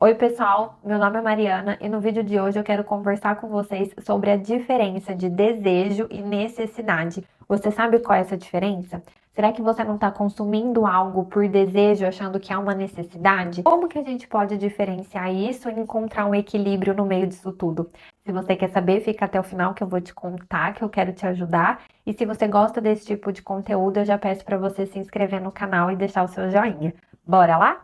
Oi, pessoal, meu nome é Mariana e no vídeo de hoje eu quero conversar com vocês sobre a diferença de desejo e necessidade. Você sabe qual é essa diferença? Será que você não está consumindo algo por desejo, achando que é uma necessidade? Como que a gente pode diferenciar isso e encontrar um equilíbrio no meio disso tudo? Se você quer saber, fica até o final que eu vou te contar, que eu quero te ajudar. E se você gosta desse tipo de conteúdo, eu já peço para você se inscrever no canal e deixar o seu joinha. Bora lá?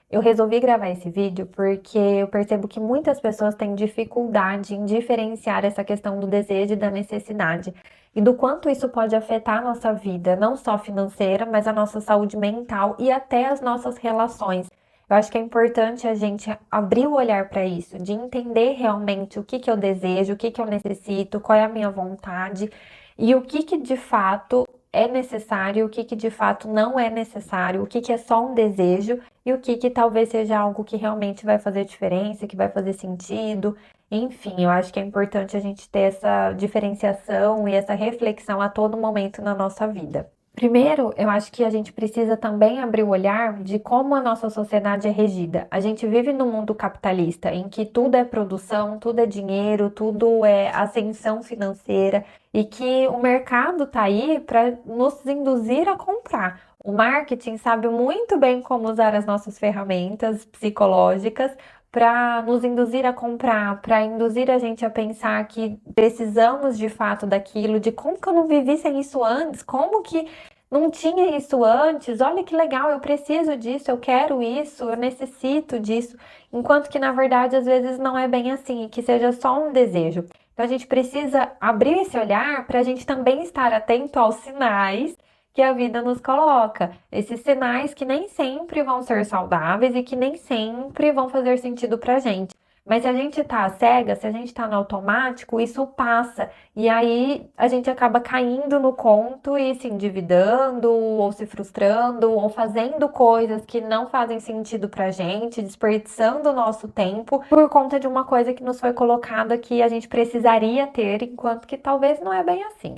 Eu resolvi gravar esse vídeo porque eu percebo que muitas pessoas têm dificuldade em diferenciar essa questão do desejo e da necessidade e do quanto isso pode afetar a nossa vida, não só financeira, mas a nossa saúde mental e até as nossas relações. Eu acho que é importante a gente abrir o olhar para isso, de entender realmente o que que eu desejo, o que que eu necessito, qual é a minha vontade e o que que de fato é necessário, o que que de fato não é necessário, o que que é só um desejo e o que que talvez seja algo que realmente vai fazer diferença, que vai fazer sentido. Enfim, eu acho que é importante a gente ter essa diferenciação e essa reflexão a todo momento na nossa vida. Primeiro, eu acho que a gente precisa também abrir o olhar de como a nossa sociedade é regida. A gente vive num mundo capitalista em que tudo é produção, tudo é dinheiro, tudo é ascensão financeira e que o mercado tá aí para nos induzir a comprar. O marketing sabe muito bem como usar as nossas ferramentas psicológicas para nos induzir a comprar, para induzir a gente a pensar que precisamos de fato daquilo, de como que eu não vivi sem isso antes, como que não tinha isso antes, olha que legal, eu preciso disso, eu quero isso, eu necessito disso, enquanto que na verdade às vezes não é bem assim, que seja só um desejo. Então a gente precisa abrir esse olhar para a gente também estar atento aos sinais que a vida nos coloca. Esses sinais que nem sempre vão ser saudáveis e que nem sempre vão fazer sentido pra gente. Mas se a gente tá cega, se a gente tá no automático, isso passa. E aí a gente acaba caindo no conto e se endividando, ou se frustrando, ou fazendo coisas que não fazem sentido pra gente, desperdiçando o nosso tempo por conta de uma coisa que nos foi colocada que a gente precisaria ter, enquanto que talvez não é bem assim.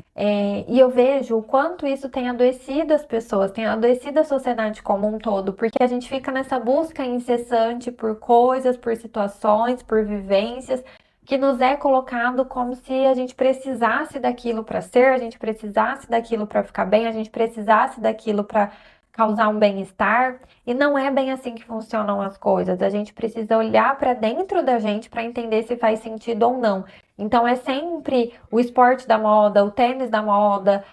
E eu vejo o quanto isso tem adoecido as pessoas, tem adoecido a sociedade como um todo, porque a gente fica nessa busca incessante por coisas, por situações, por vivências, que nos é colocado como se a gente precisasse daquilo para ser, a gente precisasse daquilo para ficar bem, a gente precisasse daquilo para causar um bem-estar, e não é bem assim que funcionam as coisas. A gente precisa olhar para dentro da gente para entender se faz sentido ou não. Então é sempre o esporte da moda, o tênis da moda,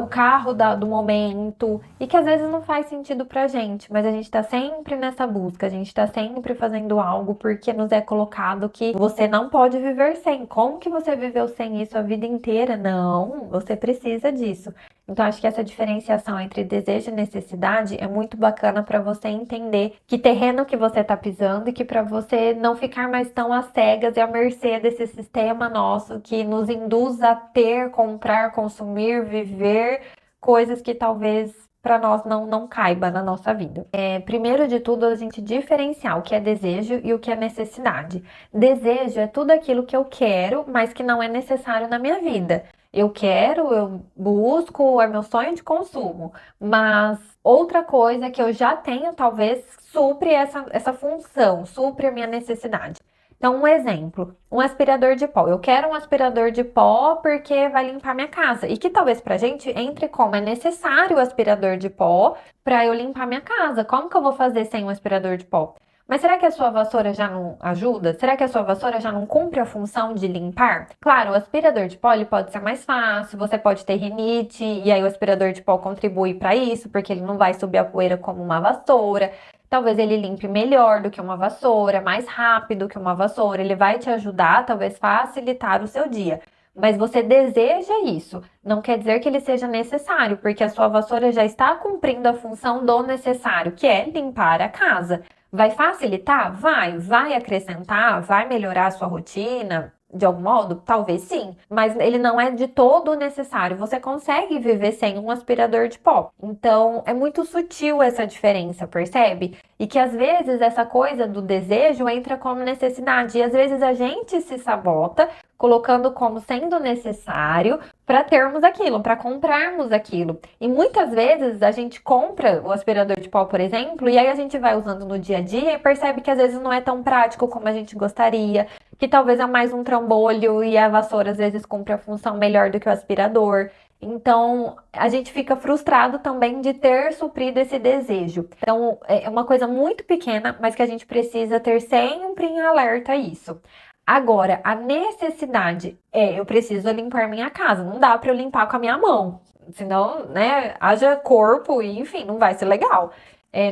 o carro do momento, e que às vezes não faz sentido pra gente, mas a gente tá sempre nessa busca, a gente tá sempre fazendo algo porque nos é colocado que você não pode viver sem. Como que você viveu sem isso a vida inteira? Não, você precisa disso. Então, acho que essa diferenciação entre desejo e necessidade é muito bacana para você entender que terreno que você está pisando e que para você não ficar mais tão às cegas e à mercê desse sistema nosso que nos induz a ter, comprar, consumir, viver coisas que talvez para nós não caiba na nossa vida. Primeiro de tudo, a gente diferenciar o que é desejo e o que é necessidade. Desejo é tudo aquilo que eu quero, mas que não é necessário na minha vida. Eu quero, eu busco, é meu sonho de consumo. Mas outra coisa que eu já tenho, talvez, supre essa função, supre a minha necessidade. Então, um exemplo, um aspirador de pó. Eu quero um aspirador de pó porque vai limpar minha casa. E que talvez pra gente entre como é necessário o aspirador de pó para eu limpar minha casa. Como que eu vou fazer sem um aspirador de pó? Mas será que a sua vassoura já não ajuda? Será que a sua vassoura já não cumpre a função de limpar? Claro, o aspirador de pó ele pode ser mais fácil, você pode ter rinite, e aí o aspirador de pó contribui para isso, porque ele não vai subir a poeira como uma vassoura. Talvez ele limpe melhor do que uma vassoura, mais rápido que uma vassoura. Ele vai te ajudar, talvez facilitar o seu dia. Mas você deseja isso, não quer dizer que ele seja necessário, porque a sua vassoura já está cumprindo a função do necessário, que é limpar a casa. Vai facilitar? Vai acrescentar? Vai melhorar a sua rotina? De algum modo? Talvez sim, mas ele não é de todo necessário. Você consegue viver sem um aspirador de pó. Então, é muito sutil essa diferença, percebe? E que às vezes essa coisa do desejo entra como necessidade, e às vezes a gente se sabota colocando como sendo necessário para termos aquilo, para comprarmos aquilo. E muitas vezes a gente compra o aspirador de pó, por exemplo, e aí a gente vai usando no dia a dia e percebe que às vezes não é tão prático como a gente gostaria, que talvez é mais um trambolho e a vassoura às vezes cumpre a função melhor do que o aspirador. Então, a gente fica frustrado também de ter suprido esse desejo. Então, é uma coisa muito pequena, mas que a gente precisa ter sempre em alerta isso. Agora, a necessidade eu preciso limpar minha casa. Não dá para eu limpar com a minha mão. Senão, né, haja corpo e, enfim, não vai ser legal.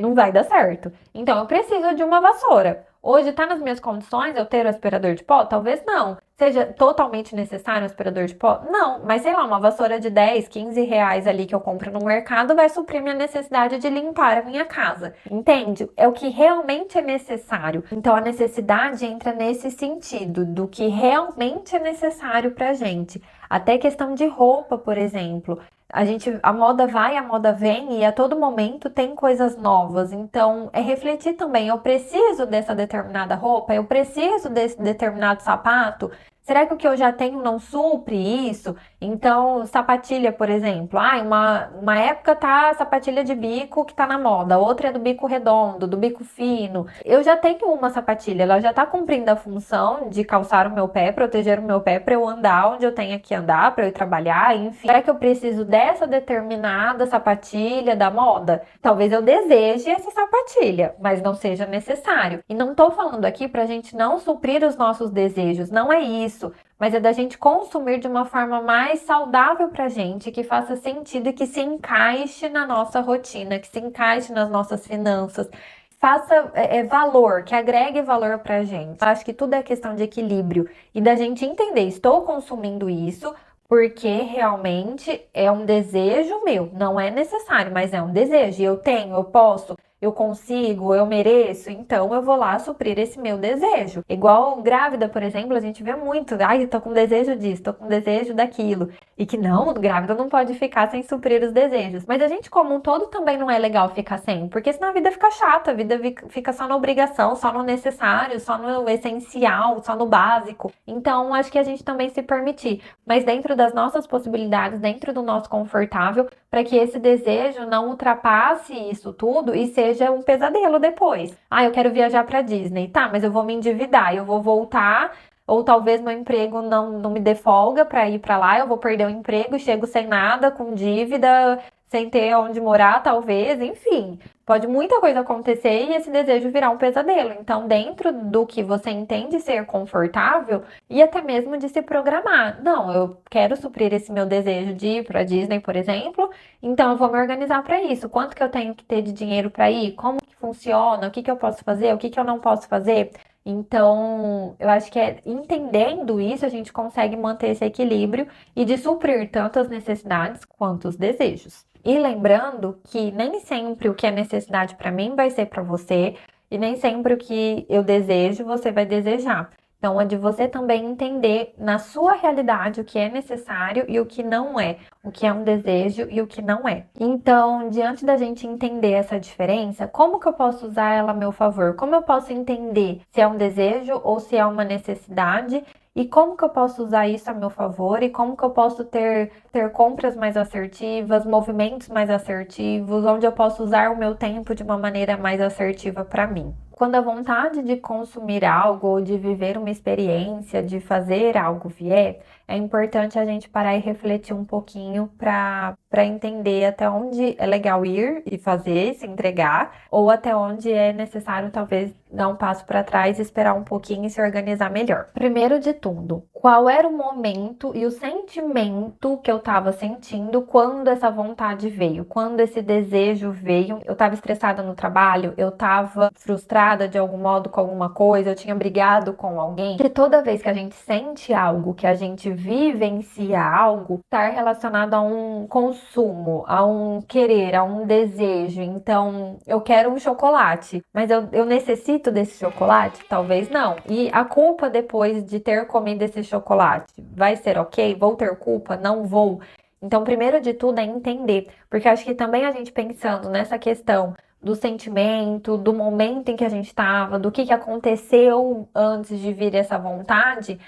Não vai dar certo. Então, eu preciso de uma vassoura. Hoje está nas minhas condições eu ter o aspirador de pó? Talvez não. Seja totalmente necessário um aspirador de pó? Não, mas sei lá, uma vassoura de 10, 15 reais ali que eu compro no mercado vai suprir minha necessidade de limpar a minha casa. Entende? É o que realmente é necessário. Então a necessidade entra nesse sentido, do que realmente é necessário pra gente. Até questão de roupa, por exemplo. A moda vai, a moda vem e a todo momento tem coisas novas. Então, é refletir também. Eu preciso dessa determinada roupa, eu preciso desse determinado sapato. Será que o que eu já tenho não supre isso? Então, sapatilha, por exemplo. Uma época tá a sapatilha de bico que tá na moda, outra é do bico redondo, do bico fino. Eu já tenho uma sapatilha, ela já tá cumprindo a função de calçar o meu pé, proteger o meu pé para eu andar onde eu tenho que andar, para eu ir trabalhar, enfim. Será que eu preciso dessa determinada sapatilha da moda? Talvez eu deseje essa sapatilha, mas não seja necessário. E não tô falando aqui pra gente não suprir os nossos desejos, não é isso. Mas é da gente consumir de uma forma mais saudável pra gente, que faça sentido e que se encaixe na nossa rotina, que se encaixe nas nossas finanças, faça valor, que agregue valor pra gente. Eu acho que tudo é questão de equilíbrio e da gente entender, estou consumindo isso porque realmente é um desejo meu, não é necessário, mas é um desejo, e eu tenho, eu posso, eu consigo, eu mereço, então eu vou lá suprir esse meu desejo. Igual grávida, por exemplo, a gente vê muito, ai, tô com desejo disso, tô com desejo daquilo. E que não, grávida não pode ficar sem suprir os desejos. Mas a gente, como um todo, também não é legal ficar sem, porque senão a vida fica chata, a vida fica só na obrigação, só no necessário, só no essencial, só no básico. Então, acho que a gente também se permitir, mas dentro das nossas possibilidades, dentro do nosso confortável, para que esse desejo não ultrapasse isso tudo e seja um pesadelo depois. Eu quero viajar para Disney. Tá, mas eu vou me endividar, eu vou voltar, ou talvez meu emprego não me dê folga para ir para lá, eu vou perder o emprego e chego sem nada, com dívida, sem ter onde morar, talvez, enfim. Pode muita coisa acontecer e esse desejo virar um pesadelo. Então, dentro do que você entende ser confortável e até mesmo de se programar. Não, eu quero suprir esse meu desejo de ir para Disney, por exemplo, então eu vou me organizar para isso. Quanto que eu tenho que ter de dinheiro para ir? Como que funciona? O que que eu posso fazer? O que que eu não posso fazer? Então, eu acho que entendendo isso, a gente consegue manter esse equilíbrio e de suprir tanto as necessidades quanto os desejos. E lembrando que nem sempre o que é necessidade para mim vai ser para você, e nem sempre o que eu desejo você vai desejar. Então, é de você também entender na sua realidade o que é necessário e o que não é, o que é um desejo e o que não é. Então, diante da gente entender essa diferença, como que eu posso usar ela a meu favor? Como eu posso entender se é um desejo ou se é uma necessidade? E como que eu posso usar isso a meu favor? E como que eu posso ter compras mais assertivas, movimentos mais assertivos, onde eu posso usar o meu tempo de uma maneira mais assertiva para mim? Quando a vontade de consumir algo ou de viver uma experiência, de fazer algo vier, é importante a gente parar e refletir um pouquinho para entender até onde é legal ir e fazer, se entregar, ou até onde é necessário talvez dar um passo para trás, esperar um pouquinho e se organizar melhor. Primeiro de tudo, qual era o momento e o sentimento que eu estava sentindo quando essa vontade veio, quando esse desejo veio? Eu estava estressada no trabalho, eu estava frustrada de algum modo com alguma coisa, eu tinha brigado com alguém. Porque toda vez que a gente sente algo, que a gente vivencia algo, está relacionado a um consumo, a um querer, a um desejo. Então, eu quero um chocolate, mas eu necessito desse chocolate? Talvez não. E a culpa depois de ter comido esse chocolate, vai ser ok? Vou ter culpa? Não vou? Então, primeiro de tudo é entender, porque acho que também a gente pensando nessa questão do sentimento, do momento em que a gente estava, do que aconteceu antes de vir essa vontade,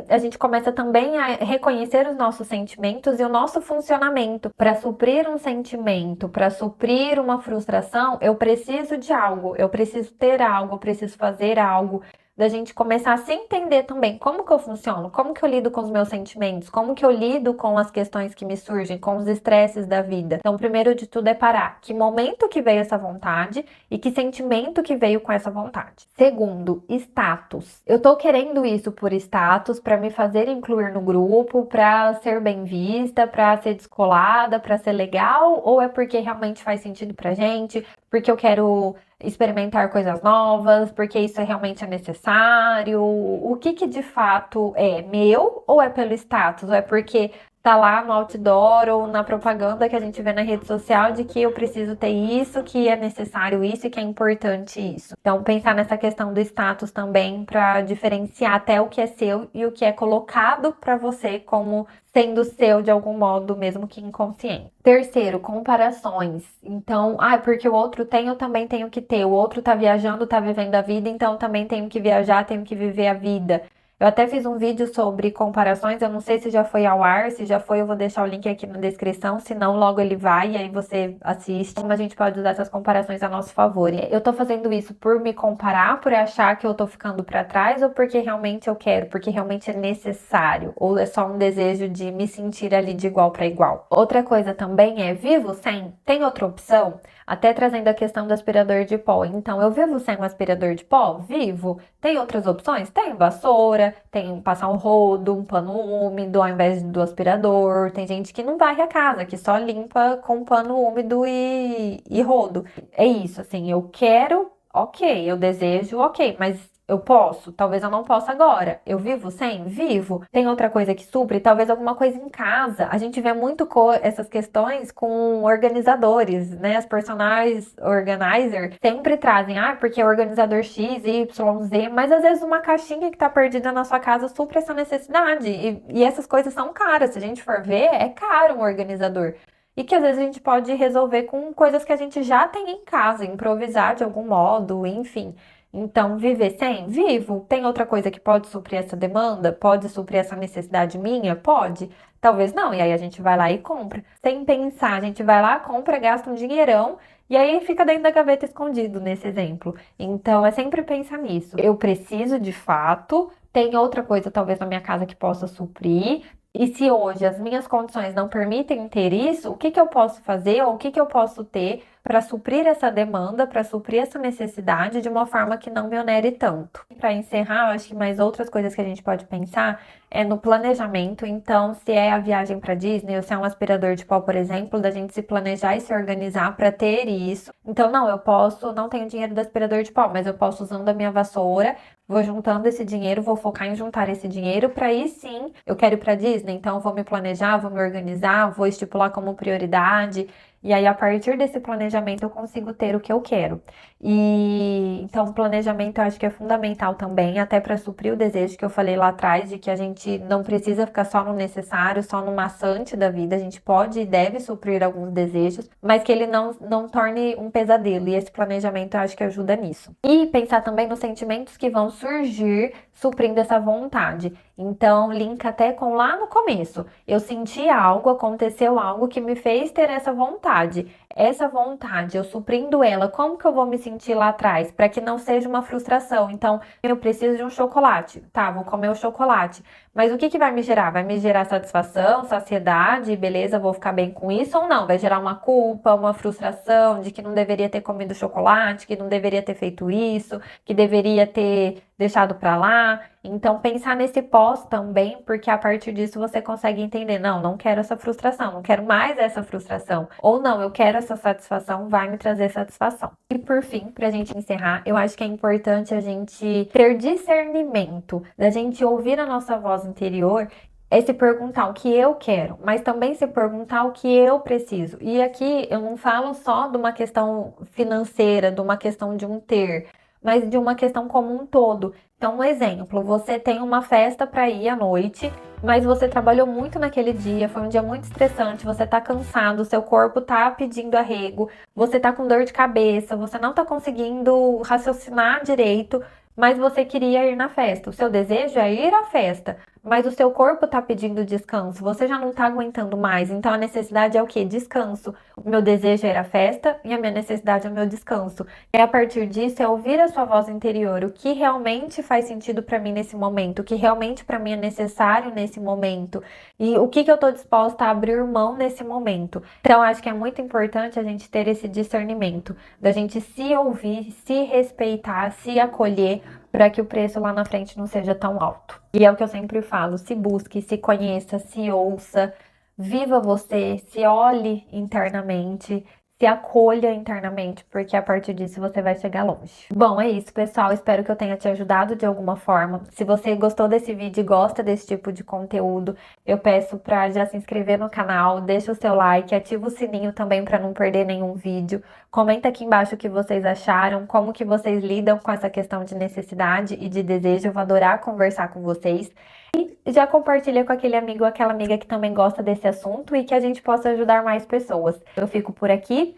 a gente começa também a reconhecer os nossos sentimentos e o nosso funcionamento. Para suprir um sentimento, para suprir uma frustração, eu preciso de algo, eu preciso ter algo, eu preciso fazer algo. Da gente começar a se entender também como que eu funciono, como que eu lido com os meus sentimentos, como que eu lido com as questões que me surgem, com os estresses da vida. Então, primeiro de tudo é parar. Que momento que veio essa vontade e que sentimento que veio com essa vontade. Segundo, status. Eu tô querendo isso por status, para me fazer incluir no grupo, para ser bem vista, para ser descolada, para ser legal, ou é porque realmente faz sentido pra gente, porque eu quero experimentar coisas novas, porque isso realmente é necessário? O que de fato é meu ou é pelo status? Ou é porque tá lá no outdoor ou na propaganda que a gente vê na rede social de que eu preciso ter isso, que é necessário isso e que é importante isso. Então, pensar nessa questão do status também para diferenciar até o que é seu e o que é colocado para você como sendo seu de algum modo, mesmo que inconsciente. Terceiro, comparações. Então, porque o outro tem, eu também tenho que ter. O outro tá viajando, tá vivendo a vida, então eu também tenho que viajar, tenho que viver a vida. Eu até fiz um vídeo sobre comparações, eu não sei se já foi ao ar, se já foi, eu vou deixar o link aqui na descrição, se não, logo ele vai e aí você assiste. Como a gente pode usar essas comparações a nosso favor. Eu tô fazendo isso por me comparar, por achar que eu tô ficando pra trás, ou porque realmente eu quero, porque realmente é necessário, ou é só um desejo de me sentir ali de igual pra igual. Outra coisa também é, vivo sem? Tem outra opção? Até trazendo a questão do aspirador de pó. Então, eu vivo sem um aspirador de pó? Vivo. Tem outras opções? Tem vassoura, tem passar um rodo, um pano úmido ao invés do aspirador. Tem gente que não varre a casa, que só limpa com pano úmido e rodo. É isso, assim, eu quero, ok, eu desejo, ok, mas eu posso? Talvez eu não possa agora. Eu vivo sem? Vivo. Tem outra coisa que supre? Talvez alguma coisa em casa. A gente vê muito essas questões com organizadores, né? As personagens organizer sempre trazem, porque é organizador X, Y, Z, mas às vezes uma caixinha que tá perdida na sua casa supre essa necessidade. E essas coisas são caras. Se a gente for ver, é caro um organizador. E que às vezes a gente pode resolver com coisas que a gente já tem em casa, improvisar de algum modo, enfim. Então, viver sem? Vivo. Tem outra coisa que pode suprir essa demanda? Pode suprir essa necessidade minha? Pode. Talvez não. E aí a gente vai lá e compra. Sem pensar, a gente vai lá, compra, gasta um dinheirão e aí fica dentro da gaveta escondido nesse exemplo. Então, é sempre pensar nisso. Eu preciso de fato. Tem outra coisa talvez na minha casa que possa suprir. E se hoje as minhas condições não permitem ter isso, o que que eu posso fazer ou o que que eu posso ter para suprir essa demanda, para suprir essa necessidade de uma forma que não me onere tanto? Para encerrar, eu acho que mais outras coisas que a gente pode pensar é no planejamento. Então, se é a viagem para Disney ou se é um aspirador de pó, por exemplo, da gente se planejar e se organizar para ter isso. Então, não tenho dinheiro do aspirador de pó, mas eu posso usando a minha vassoura. Vou juntando esse dinheiro, vou focar em juntar esse dinheiro para aí sim, eu quero ir para Disney, então vou me planejar, vou me organizar, vou estipular como prioridade. E aí, a partir desse planejamento, eu consigo ter o que eu quero. E então, o planejamento eu acho que é fundamental também, até para suprir o desejo que eu falei lá atrás, de que a gente não precisa ficar só no necessário, só no maçante da vida. A gente pode e deve suprir alguns desejos, mas que ele não torne um pesadelo. E esse planejamento eu acho que ajuda nisso. E pensar também nos sentimentos que vão surgir suprindo essa vontade. Então, linka até com lá no começo. Eu senti algo, aconteceu algo que me fez ter essa vontade. Essa vontade, eu suprindo ela, como que eu vou me sentir lá atrás? Para que não seja uma frustração. Então, eu preciso de um chocolate. Tá, vou comer o chocolate. Mas o que que vai me gerar? Vai me gerar satisfação, saciedade, beleza, vou ficar bem com isso ou não? Vai gerar uma culpa, uma frustração de que não deveria ter comido chocolate, que não deveria ter feito isso, que deveria ter deixado para lá. Então, pensar nesse pós também, porque a partir disso você consegue entender, não quero essa frustração, não quero mais essa frustração. Ou não, eu quero essa satisfação, vai me trazer satisfação. E por fim, pra gente encerrar, eu acho que é importante a gente ter discernimento, da gente ouvir a nossa voz interior, é se perguntar o que eu quero, mas também se perguntar o que eu preciso. E aqui eu não falo só de uma questão financeira, de uma questão de um ter, mas de uma questão como um todo. Então, um exemplo, você tem uma festa para ir à noite, mas você trabalhou muito naquele dia, foi um dia muito estressante, você tá cansado, seu corpo tá pedindo arrego, você tá com dor de cabeça, você não tá conseguindo raciocinar direito. mas você queria ir na festa. O seu desejo é ir à festa, mas o seu corpo tá pedindo descanso. Você já não tá aguentando mais. Então a necessidade é o quê? Descanso. O meu desejo é ir à festa e a minha necessidade é o meu descanso. E a partir disso é ouvir a sua voz interior, o que realmente faz sentido para mim nesse momento, o que realmente para mim é necessário nesse momento e o que eu tô disposta a abrir mão nesse momento. Então acho que é muito importante a gente ter esse discernimento, da gente se ouvir, se respeitar, se acolher, para que o preço lá na frente não seja tão alto. E é o que eu sempre falo: se busque, se conheça, se ouça, viva você, se olhe internamente, se acolha internamente, porque a partir disso você vai chegar longe. Bom, é isso, pessoal. Espero que eu tenha te ajudado de alguma forma. Se você gostou desse vídeo e gosta desse tipo de conteúdo, eu peço para já se inscrever no canal, deixa o seu like, ativa o sininho também para não perder nenhum vídeo. Comenta aqui embaixo o que vocês acharam, como que vocês lidam com essa questão de necessidade e de desejo. Eu vou adorar conversar com vocês. E já compartilha com aquele amigo ou aquela amiga que também gosta desse assunto e que a gente possa ajudar mais pessoas. Eu fico por aqui,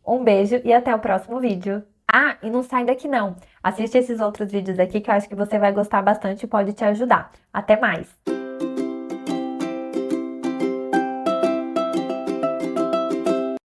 um beijo e até o próximo vídeo. Ah, e não sai daqui não. Assiste esses outros vídeos aqui que eu acho que você vai gostar bastante e pode te ajudar. Até mais!